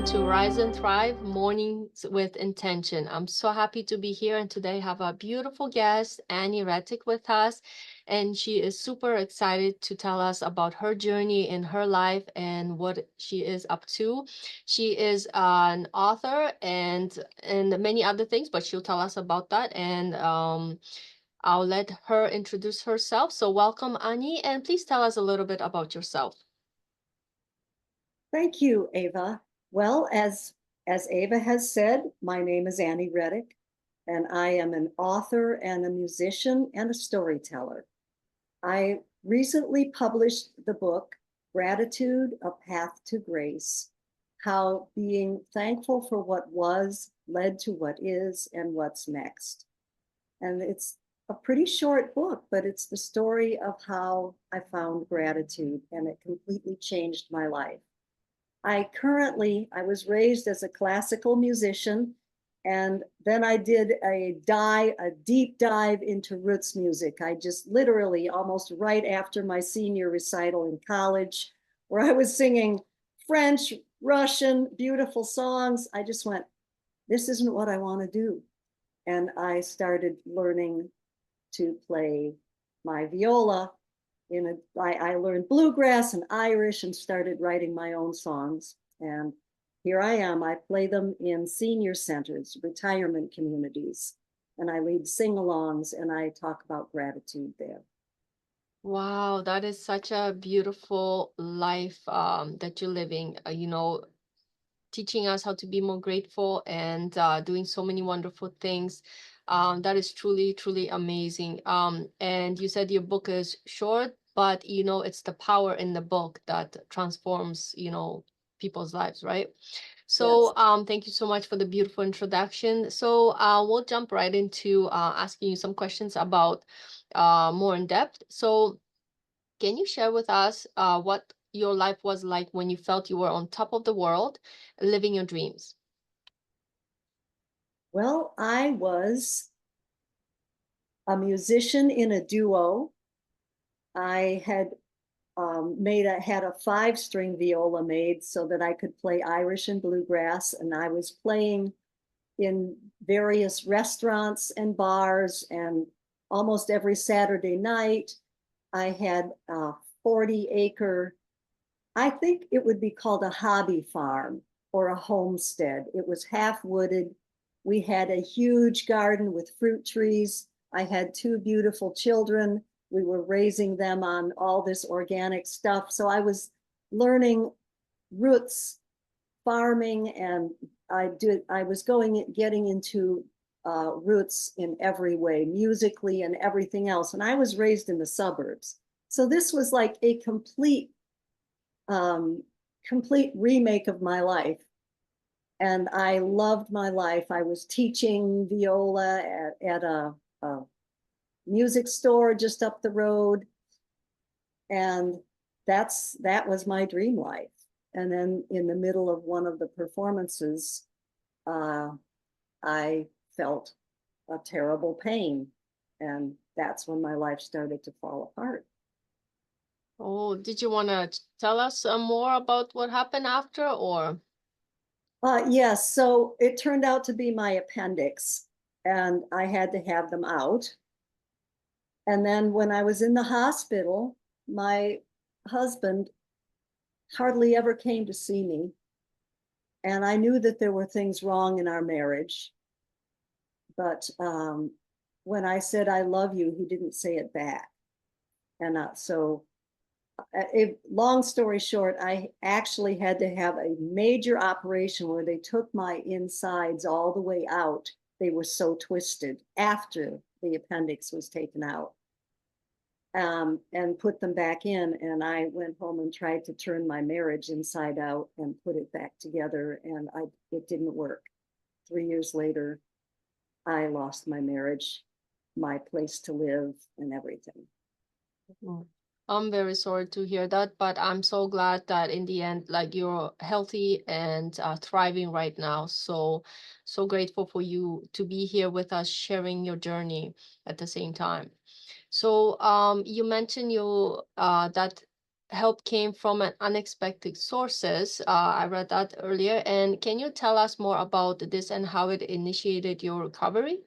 to Rise and Thrive Mornings with Intention. I'm so happy to be here, and today I have a beautiful guest, Annie Rettic, with us. And she is super excited to tell us about her journey in her life and what she is up to. She is an author and many other things, but she'll tell us about that. And I'll let her introduce herself. So welcome, Annie, and please tell us a little bit about yourself. Thank you, Ava. Well, as Ava has said, my name is Annie Rettic, and I am an author and a musician and a storyteller. I recently published the book, Gratitude, A Path to Grace, how being thankful for what was led to what is and what's next. And it's a pretty short book, but it's the story of how I found gratitude, and it completely changed my life. I was raised as a classical musician, and then I did a deep dive into roots music. I just literally, almost right after my senior recital in college, where I was singing French, Russian, beautiful songs, I just went, this isn't what I want to do. And I started learning to play my viola. I learned bluegrass and Irish and started writing my own songs. And here I am. I play them in senior centers, retirement communities, and I lead sing-alongs and I talk about gratitude there. Wow, that is such a beautiful life that you're living. Teaching us how to be more grateful and doing so many wonderful things. That is truly, truly amazing. And you said your book is short, but it's the power in the book that transforms, people's lives, right? Yes. So thank you so much for the beautiful introduction. So we'll jump right into asking you some questions about more in depth. So can you share with us what your life was like when you felt you were on top of the world, living your dreams? Well, I was a musician in a duo. I had had a 5-string viola made so that I could play Irish and bluegrass, and I was playing in various restaurants and bars, and almost every Saturday night I had a 40-acre, I think it would be called a hobby farm or a homestead. It was half wooded. We had a huge garden with fruit trees. I had 2 beautiful children. We were raising them on all this organic stuff. So I was learning roots farming, and I was getting into roots in every way, musically and everything else. And I was raised in the suburbs. So this was like a um, complete remake of my life. And I loved my life. I was teaching viola at a music store just up the road. And that was my dream life. And then in the middle of one of the performances, uh, I felt a terrible pain. And that's when my life started to fall apart. Oh, did you want to tell us more about what happened after, or? Yes, so it turned out to be my appendix, and I had to have them out. And then when I was in the hospital, my husband hardly ever came to see me. And I knew that there were things wrong in our marriage. But when I said, I love you, he didn't say it back. And long story short, I actually had to have a major operation where they took my insides all the way out. They were so twisted after the appendix was taken out, and put them back in. And I went home and tried to turn my marriage inside out and put it back together. And it didn't work. 3 years later, I lost my marriage, my place to live, and everything. Mm. I'm very sorry to hear that, but I'm so glad that in the end, like you're healthy and thriving right now. So, so grateful for you to be here with us, sharing your journey at the same time. So, you mentioned that help came from an unexpected sources. I read that earlier. And can you tell us more about this and how it initiated your recovery?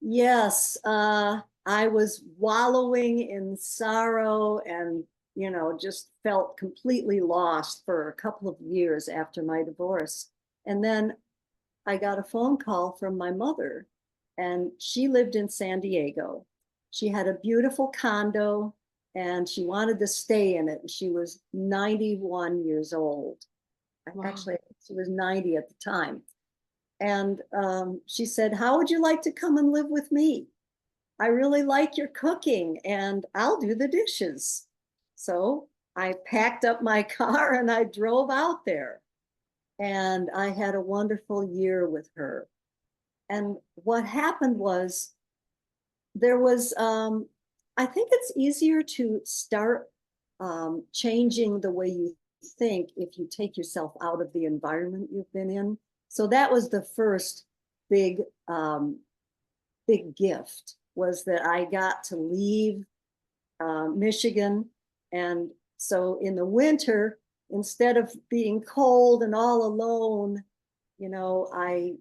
Yes, I was wallowing in sorrow and, just felt completely lost for a couple of years after my divorce. And then I got a phone call from my mother, and she lived in San Diego. She had a beautiful condo and she wanted to stay in it. She was 91 years old. Wow. Actually, she was 90 at the time. And she said, "How would you like to come and live with me? I really like your cooking and I'll do the dishes." So I packed up my car and I drove out there. And I had a wonderful year with her. And what happened was there was, I think it's easier to start changing the way you think if you take yourself out of the environment you've been in. So that was the first big, big gift, was that I got to leave Michigan. And so in the winter, instead of being cold and all alone, you know, I,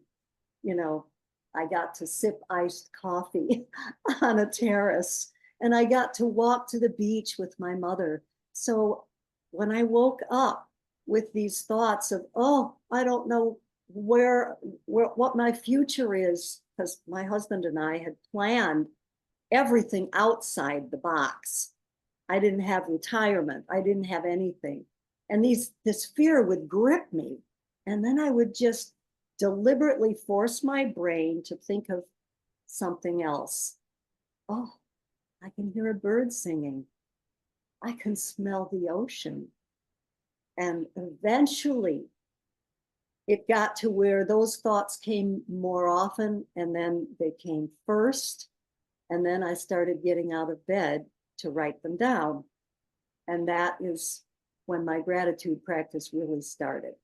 you know, I got to sip iced coffee on a terrace, and I got to walk to the beach with my mother. So when I woke up with these thoughts of, oh, I don't know what my future is, because my husband and I had planned everything outside the box. I didn't have retirement. I didn't have anything. And this fear would grip me. And then I would just deliberately force my brain to think of something else. Oh, I can hear a bird singing. I can smell the ocean. And eventually it got to where those thoughts came more often, and then they came first. And then I started getting out of bed to write them down. And that is when my gratitude practice really started.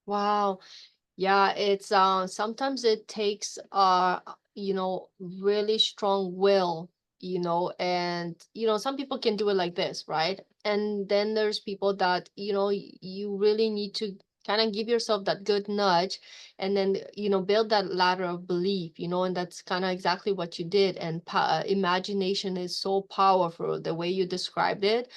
Wow. Yeah, it's sometimes it takes really strong will, and some people can do it like this, right? And then there's people that, you really need to kind of give yourself that good nudge and then, build that ladder of belief, and that's kind of exactly what you did. And imagination is so powerful, the way you described it,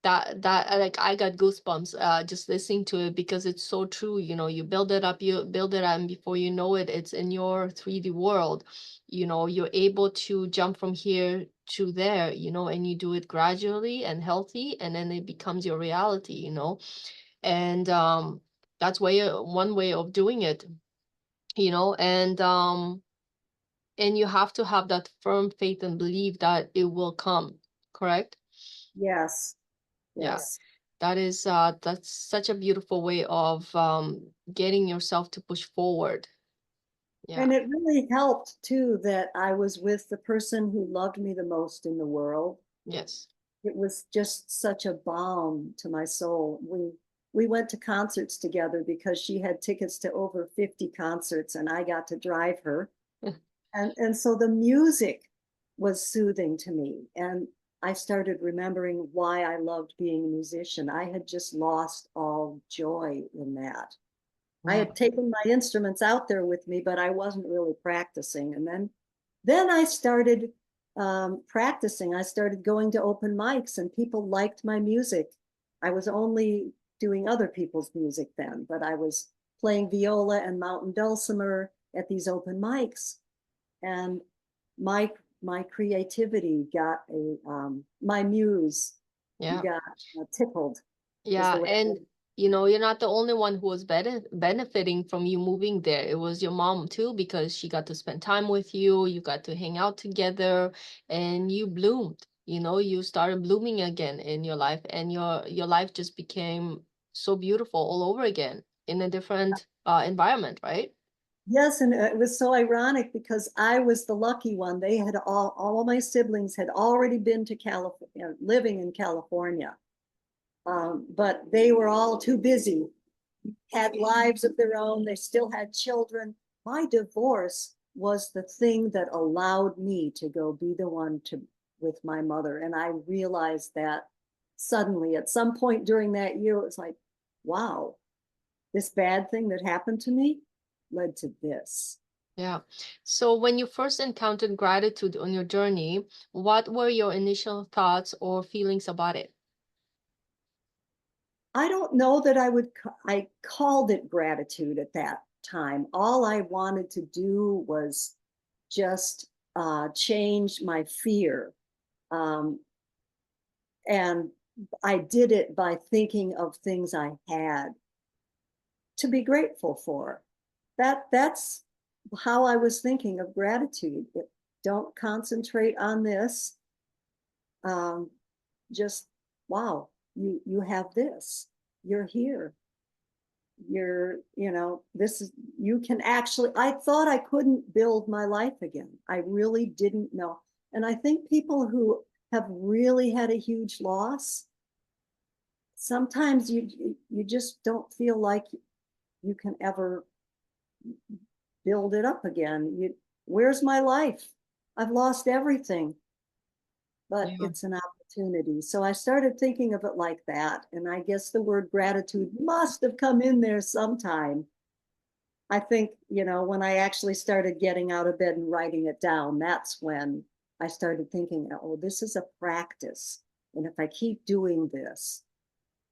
that like I got goosebumps just listening to it, because it's so true. You build it up, and before you know it, it's in your 3D world. You're able to jump from here to there, and you do it gradually and healthy, and then it becomes your reality. And that's one way of doing it. And you have to have that firm faith and believe that it will come. Correct? Yes, Yeah. yes. That's such a beautiful way of getting yourself to push forward. Yeah. And it really helped too that I was with the person who loved me the most in the world. Yes. It was just such a balm to my soul. We went to concerts together because she had tickets to over 50 concerts and I got to drive her. And so the music was soothing to me. And I started remembering why I loved being a musician. I had just lost all joy in that. I Wow. had taken my instruments out there with me, but I wasn't really practicing. And then I started practicing. I started going to open mics, and people liked my music. I was only doing other people's music then, but I was playing viola and mountain dulcimer at these open mics, and my my creativity got my muse Yeah. got tickled, is Yeah. the way. And you're not the only one who was benefiting from you moving there. It was your mom too, because she got to spend time with you. You got to hang out together, and you bloomed. You started blooming again in your life, and your life just became so beautiful all over again in a different environment, right? Yes, and it was so ironic because I was the lucky one. They had all of my siblings had already been to California, living in California, but they were all too busy, had lives of their own. They still had children. My divorce was the thing that allowed me to go be the one to with my mother, and I realized that suddenly at some point during that year, it was like, wow, this bad thing that happened to me led to this. Yeah. So when you first encountered gratitude on your journey, what were your initial thoughts or feelings about it? I don't know that I called it gratitude at that time. All I wanted to do was just change my fear. Um, and I did it by thinking of things I had to be grateful for. That's how I was thinking of gratitude. Don't concentrate on this. Um, just wow, you have this. You're here. This is you can actually. I thought I couldn't build my life again. I really didn't know. And I think people who have really had a huge loss, sometimes you just don't feel like you can ever build it up again. Where's my life? I've lost everything, but Yeah, it's an opportunity. So I started thinking of it like that. And I guess the word gratitude must have come in there sometime. I think, when I actually started getting out of bed and writing it down, that's when I started thinking, oh, this is a practice. And if I keep doing this,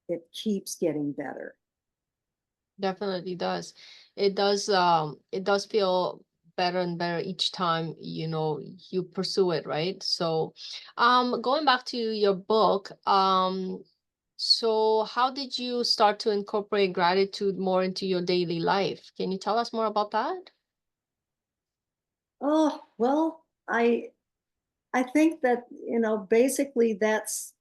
it keeps getting better. definitely does. It does feel better and better each time, you pursue it, right? So, going back to your book, so how did you start to incorporate gratitude more into your daily life? Can you tell us more about that? Oh, well, I think that, basically that's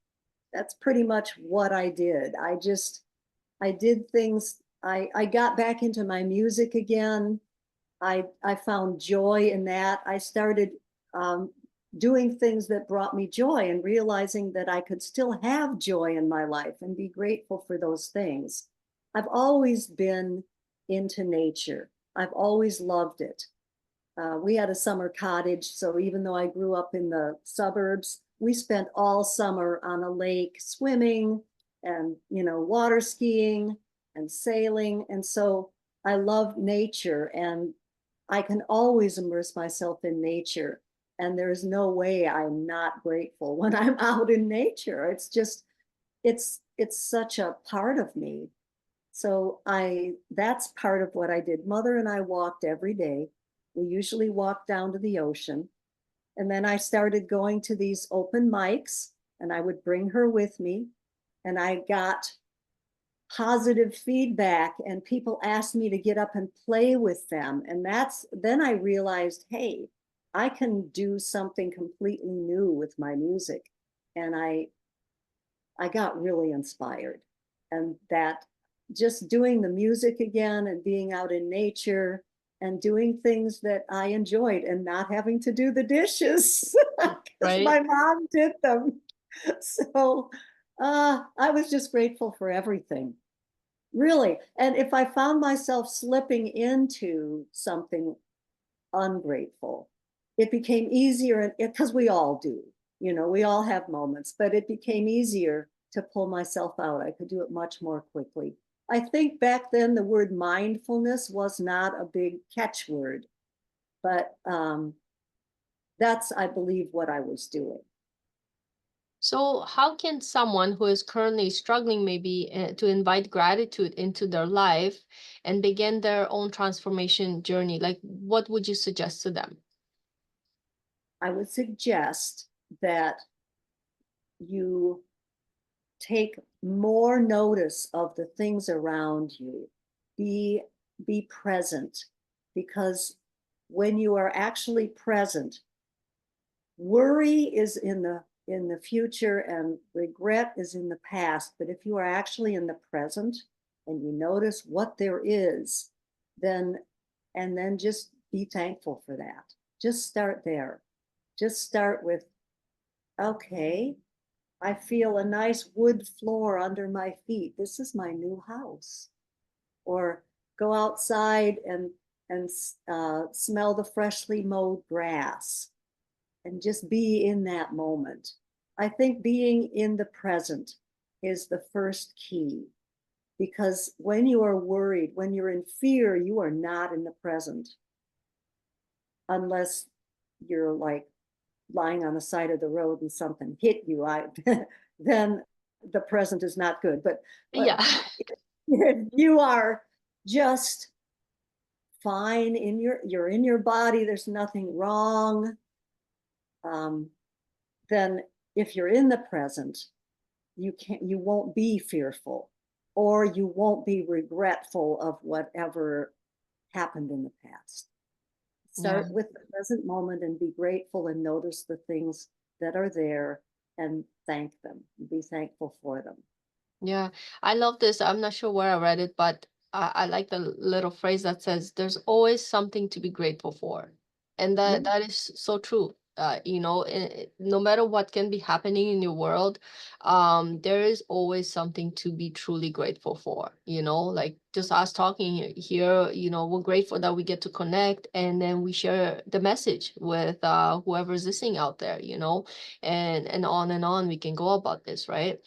pretty much what I did. I did things. I got back into my music again. I found joy in that. I started um, doing things that brought me joy and realizing that I could still have joy in my life and be grateful for those things. I've always been into nature. I've always loved it. We had a summer cottage, so even though I grew up in the suburbs, we spent all summer on a lake swimming and, water skiing and sailing. And so I love nature, and I can always immerse myself in nature. And there's no way I'm not grateful when I'm out in nature. It's such a part of me. So that's part of what I did. Mother and I walked every day. We usually walked down to the ocean. And then I started going to these open mics, and I would bring her with me. And I got positive feedback, and people asked me to get up and play with them. And then I realized, hey, I can do something completely new with my music. And I got really inspired. And that just doing the music again and being out in nature and doing things that I enjoyed and not having to do the dishes because Right? my mom did them. So I was just grateful for everything, really. And if I found myself slipping into something ungrateful, it became easier because we all do, we all have moments, but it became easier to pull myself out. I could do it much more quickly. I think back then the word mindfulness was not a big catchword, but that's, I believe, what I was doing. So, how can someone who is currently struggling maybe to invite gratitude into their life and begin their own transformation journey? Like, what would you suggest to them? I would suggest that you take more notice of the things around you. Be be present, because when you are actually present, worry is in the future and regret is in the past. But if you are actually in the present and you notice what there is, then and then just be thankful for that. Just start there. Just start with, okay, I feel a nice wood floor under my feet. This is my new house. Or go outside and smell the freshly mowed grass and just be in that moment. I think being in the present is the first key. Because when you are worried, when you're in fear, you are not in the present unless you're like lying on the side of the road and something hit you. Then the present is not good. But Yeah. if you are just fine you're in your body, there's nothing wrong, um, then if you're in the present, you won't be fearful, or you won't be regretful of whatever happened in the past. Yeah. Start with the present moment and be grateful and notice the things that are there and thank them. Be thankful for them. Yeah, I love this. I'm not sure where I read it, but I like the little phrase that says there's always something to be grateful for. And Yeah, that is so true. No matter what can be happening in your world, there is always something to be truly grateful for. Like just us talking here, we're grateful that we get to connect and then we share the message with whoever's listening out there, and on we can go about this, right?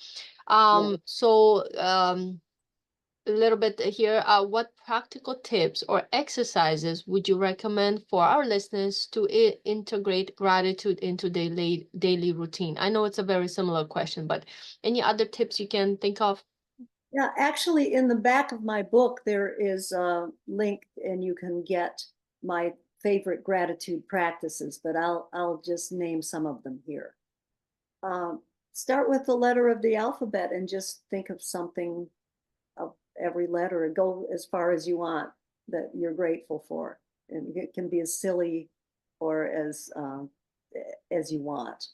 yeah. A little bit here. What practical tips or exercises would you recommend for our listeners to integrate gratitude into their daily routine? I know it's a very similar question, but any other tips you can think of? Yeah, actually, in the back of my book, there is a link, and you can get my favorite gratitude practices. But I'll just name some of them here. Um, Start with the letter of the alphabet and just think of something of every letter, and go as far as you want that you're grateful for. And it can be as silly or as you want.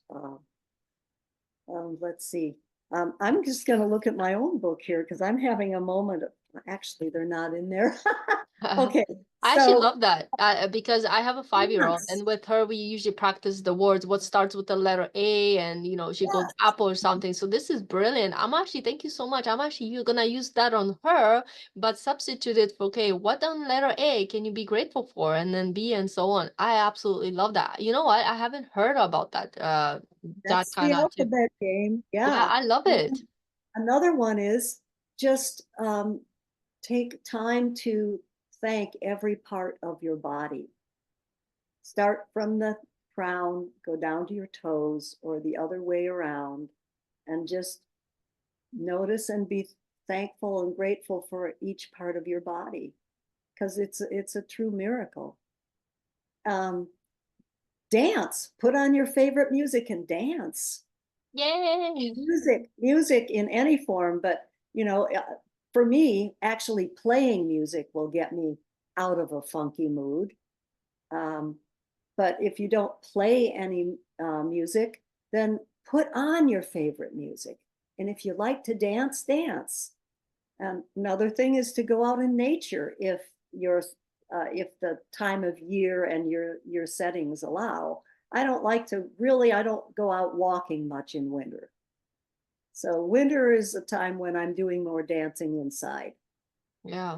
Let's see. I'm just going to look at my own book here because I'm having a moment. Actually, they're not in there. Okay, I actually so love that because I have a 5-year-old, yes, and with her, we usually practice the words, what starts with the letter A, and she goes yes, apple or something. So this is brilliant. Thank you so much. I'm actually you gonna use that on her, but substitute it for, okay, what on letter A can you be grateful for, and then B and so on. I absolutely love that. You know what? I haven't heard about that that's kind the of tip. alphabet game. Yeah, Yeah. I love And it. then another one is just take time to thank every part of your body. Start from the crown, go down to your toes, or the other way around, and just notice and be thankful and grateful for each part of your body because it's a true miracle. Um, Dance, put on your favorite music and dance. Yay. Music in any form, but for me, actually playing music will get me out of a funky mood. Um, but if you don't play any music, then put on your favorite music. And if you like to dance, dance. And another thing is to go out in nature if the time of year and your settings allow. I don't go out walking much in winter. So winter is a time when I'm doing more dancing inside. Yeah.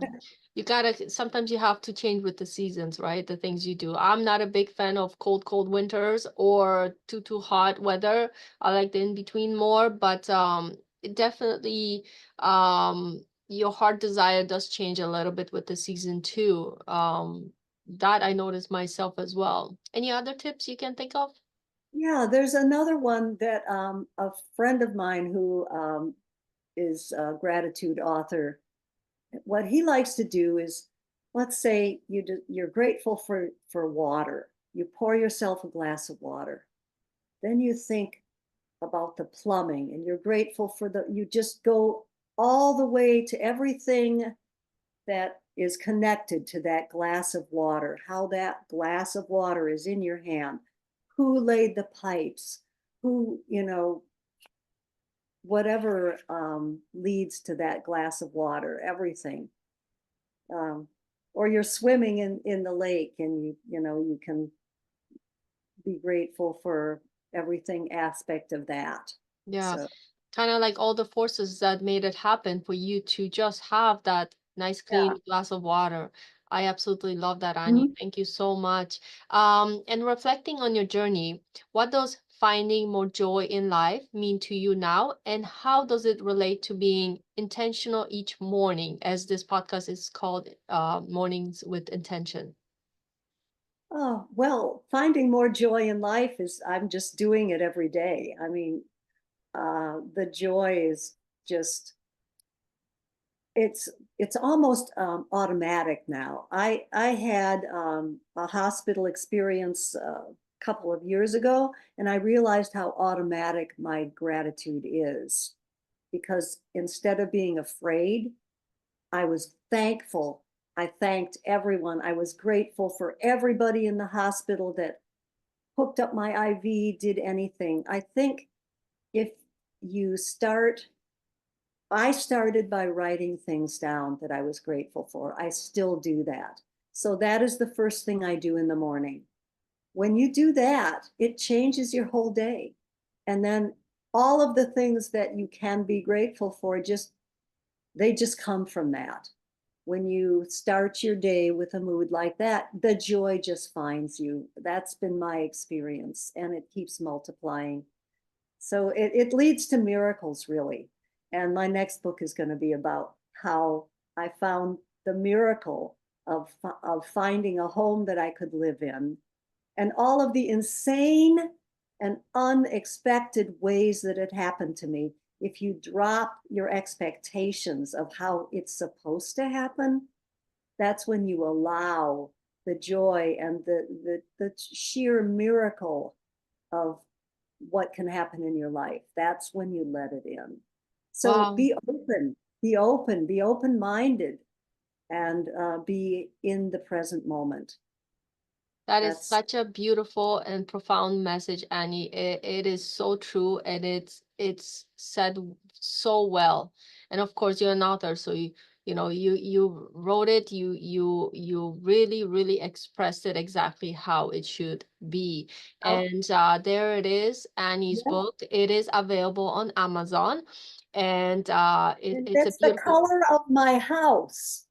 Sometimes you have to change with the seasons, right? The things you do. I'm not a big fan of cold winters or too hot weather. I like the in between more, but it definitely your heart desire does change a little bit with the season too. That I noticed myself as well. Any other tips you can think of? Yeah, there's another one that a friend of mine who is a gratitude author, what he likes to do is, let's say you're grateful for water. You pour yourself a glass of water. Then you think about the plumbing, and you're grateful for you just go all the way to everything that is connected to that glass of water, how that glass of water is in your hand, who laid the pipes, who, whatever leads to that glass of water, everything. Um, or you're swimming in the lake, and you can be grateful for everything aspect of that. Yeah, So kind of like all the forces that made it happen for you to just have that nice yeah. clean glass of water. I absolutely love that, Annie. Mhm. Thank you so much. And reflecting on your journey, what does finding more joy in life mean to you now? And how does it relate to being intentional each morning, as this podcast is called Mornings with Intention? Oh, well, finding more joy in life is, I'm just doing it every day. I mean, the joy is just, it's it's almost automatic now. I had a hospital experience a couple of years ago, and I realized how automatic my gratitude is, because instead of being afraid, I was thankful. I thanked everyone. I was grateful for everybody in the hospital that hooked up my IV, did anything. I think if you start, I started by writing things down that I was grateful for. I still do that. So that is the first thing I do in the morning. When you do that, it changes your whole day. And then all of the things that you can be grateful for, they just come from that. When you start your day with a mood like that, the joy just finds you. That's been my experience, and it keeps multiplying. So it leads to miracles, really. And my next book is going to be about how I found the miracle of finding a home that I could live in, and all of the insane and unexpected ways that it happened to me. If you drop your expectations of how it's supposed to happen, that's when you allow the joy and the sheer miracle of what can happen in your life. That's when you let it in. So Wow. be open-minded, and be in the present moment. That is That's such a beautiful and profound message, Annie. It is so true, and it's said so well. And of course, you're an author, so you wrote it. You really really expressed it exactly how it should be. out. And there it is, Annie's Yeah. book. It is available on Amazon, and And it's a it's the beautiful. color of my house.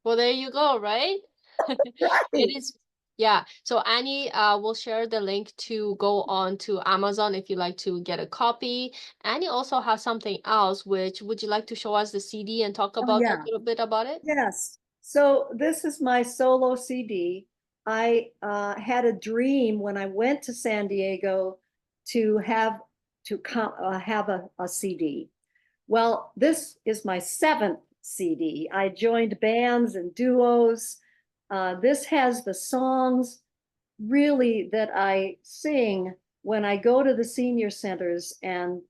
Well, there you go, right? It Right. is, yeah. So Annie will share the link to go on to Amazon if you like to get a copy. Annie also has something else, which would you like to show us the CD and talk Oh, about a yeah. little bit about it? Yes. So this is my solo CD. I had a dream when I went to San Diego to have have a CD. Well, this is my seventh CD. I joined bands and duos. This has the songs really that I sing when I go to the senior centers and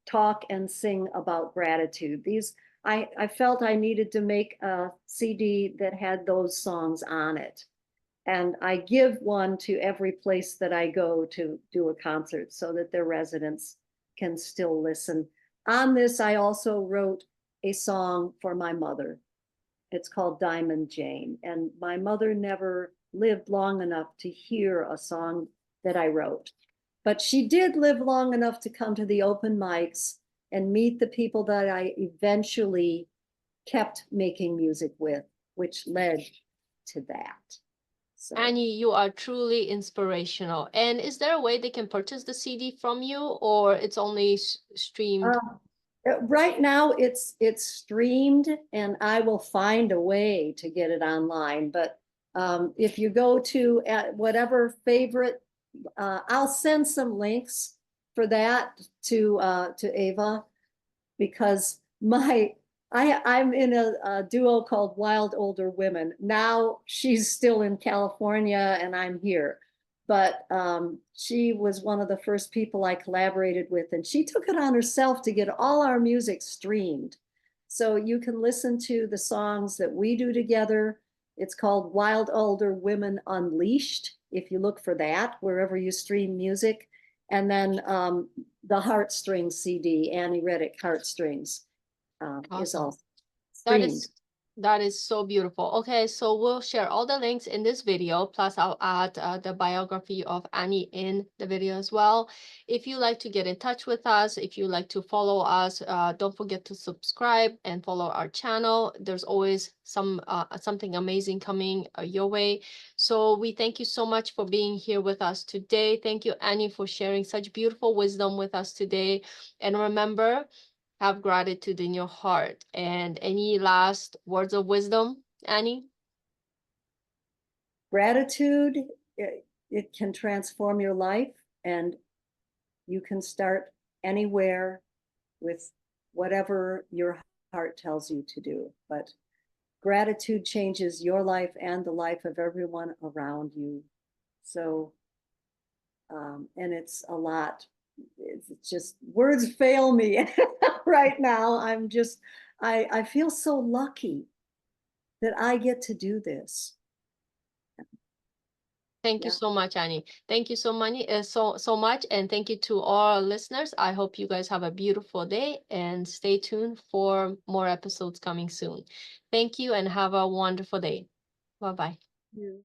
talk and sing about gratitude. I felt I needed to make a CD that had those songs on it. And I give one to every place that I go to do a concert so that their residents can still listen. On this, I also wrote a song for my mother. It's called Diamond Jane. And my mother never lived long enough to hear a song that I wrote. But she did live long enough to come to the open mics and meet the people that I eventually kept making music with, which led to that. So, Annie, you are truly inspirational. And is there a way they can purchase the CD from you, or it's only streamed? uh, right now it's streamed, and I will find a way to get it online. But if you go to whatever favorite, I'll send some links for that to Ava, because I'm in a duo called Wild Older Women. Now she's still in California and I'm here. But she was one of the first people I collaborated with, and she took it on herself to get all our music streamed. So you can listen to the songs that we do together. It's called Wild Older Women Unleashed, if you look for that, wherever you stream music. And then the Heartstrings CD, Annie Rettic Heartstrings, is Awesome. all That streamed. is That is so beautiful. Okay, so we'll share all the links in this video, plus I'll add the biography of Annie in the video as well. If you like to get in touch with us, if you like to follow us, don't forget to subscribe and follow our channel. There's always something amazing coming your way. So we thank you so much for being here with us today. Thank you, Annie, for sharing such beautiful wisdom with us today. And remember, have gratitude in your heart. And any last words of wisdom, Annie? Gratitude, it can transform your life, and you can start anywhere with whatever your heart tells you to do. But gratitude changes your life and the life of everyone around you. So, and it's a lot. It's just words fail me right now. I feel so lucky that I get to do this. Thank you Yeah. so much, Annie. Thank you so much, so much, and thank you to all our listeners. I hope you guys have a beautiful day, and stay tuned for more episodes coming soon. Thank you, and have a wonderful day. Bye bye. Yeah.